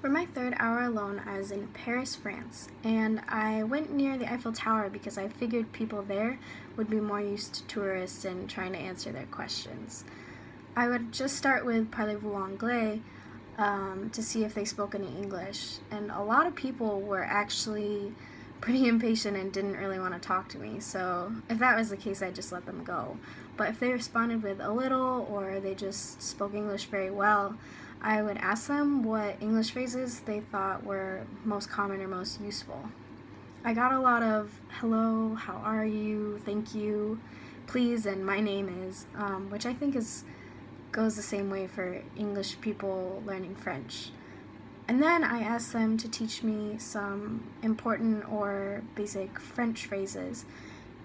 For my third hour alone, I was in Paris, France, and I went near the Eiffel Tower because I figured people there would be more used to tourists and trying to answer their questions. I would just start with Parlez-vous anglais to see if they spoke any English, and a lot of people were actually pretty impatient and didn't really want to talk to me, so if that was the case, I'd just let them go. But if they responded with a little or they just spoke English very well, I would ask them what English phrases they thought were most common or most useful. I got a lot of hello, how are you, thank you, please, and my name is, which I think goes the same way for English people learning French. And then I asked them to teach me some important or basic French phrases.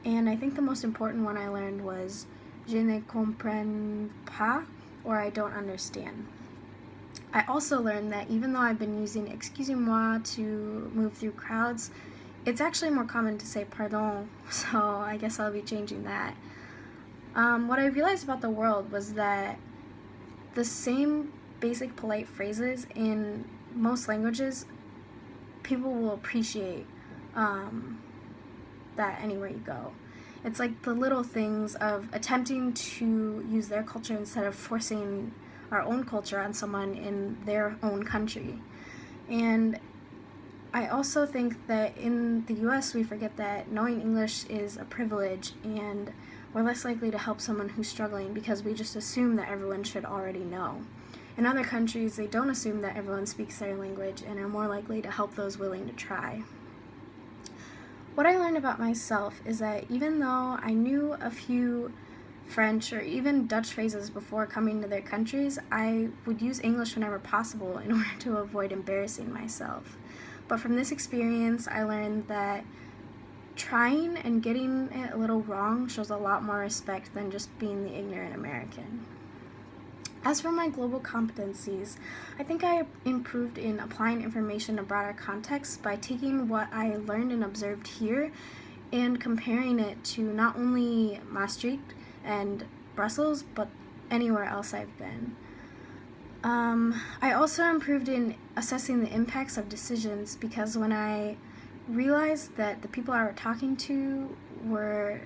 And I think the most important one I learned was je ne comprends pas, or I don't understand. I also learned that even though I've been using excusez-moi to move through crowds, it's actually more common to say pardon, so I guess I'll be changing that. What I realized about the world was that the same basic polite phrases in most languages, people will appreciate that anywhere you go. It's like the little things of attempting to use their culture instead of forcing our own culture on someone in their own country. And I also think that in the US we forget that knowing English is a privilege, and we're less likely to help someone who's struggling because we just assume that everyone should already know. In other countries, they don't assume that everyone speaks their language and are more likely to help those willing to try. What I learned about myself is that even though I knew a few French or even Dutch phrases before coming to their countries, I would use English whenever possible in order to avoid embarrassing myself. But from this experience, I learned that trying and getting it a little wrong shows a lot more respect than just being the ignorant American. As for my global competencies, I think I improved in applying information in a broader context by taking what I learned and observed here and comparing it to not only Maastricht and Brussels, but anywhere else I've been. I also improved in assessing the impacts of decisions because when I realized that the people I were talking to were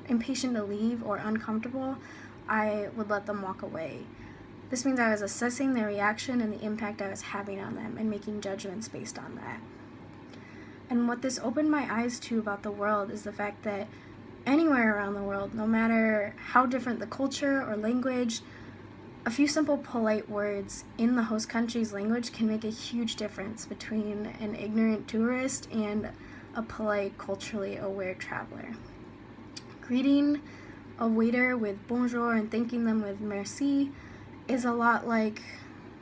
impatient to leave or uncomfortable, I would let them walk away. This means I was assessing their reaction and the impact I was having on them and making judgments based on that. And what this opened my eyes to about the world is the fact that anywhere around the world, no matter how different the culture or language, a few simple polite words in the host country's language can make a huge difference between an ignorant tourist and a polite, culturally aware traveler. Greeting a waiter with bonjour and thanking them with merci is a lot like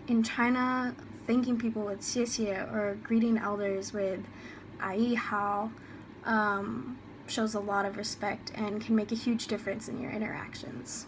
in China thanking people with 谢谢 or greeting elders with 阿姨好 shows a lot of respect and can make a huge difference in your interactions.